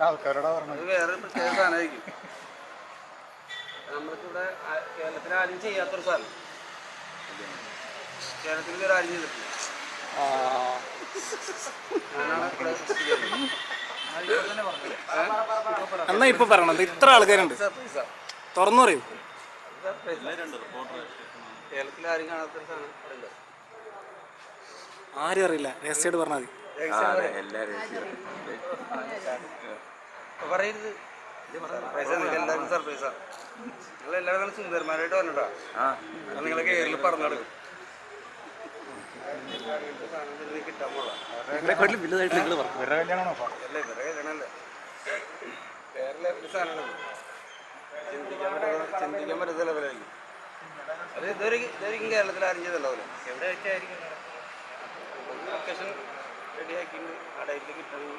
ആൾക്കാരോടാ പറഞ്ഞത്. അത് വേറെ പ്രത്യേക സാധനമായിരിക്കും. നമ്മൾക്കിവിടെ കേരളത്തിൽ ആരും ചെയ്യാത്തൊരു സാധനം. കേരളത്തിൽ വേറെ ആരും ചെയ്തിട്ടില്ല. എന്നാ ഇപ്പൊ പറയണത് ഇത്ര ആൾക്കാരുണ്ട് തുറന്നു പറയൂ. കേരളത്തിൽ ആരും കാണാത്തൊരു സാധനം ഇവിടെ ഉണ്ട്. ആരും അറിയില്ല, രഹസ്യമായിട്ട് പറഞ്ഞാൽ മതി. പറയരുത്, എല്ലാവർക്കും സർപ്രൈസാ. നിങ്ങൾ എല്ലാവരും സുന്ദരന്മാരായിട്ട് വന്നിട്ടാ നിങ്ങളെ കേരളത്തിൽ പറഞ്ഞെടുക്കും. കിട്ടാൻ പോകാം അല്ലേ? ഇവരുടെ കല്യാണമല്ലേ? വേറെ ലെവലിൽ സാധനമാണ്. ചിന്തിക്കാൻ പറ്റാത്ത ലെവലായിരിക്കും അത്. ഇതുവരെയും കേരളത്തിൽ ആരും ചെയ്തല്ലോ പോലെ. എവിടെ വെച്ചായിരിക്കും ലൊക്കേഷൻ റെഡിയാക്കി ആ ഡേറ്റിൽ കിട്ടണമെങ്കിൽ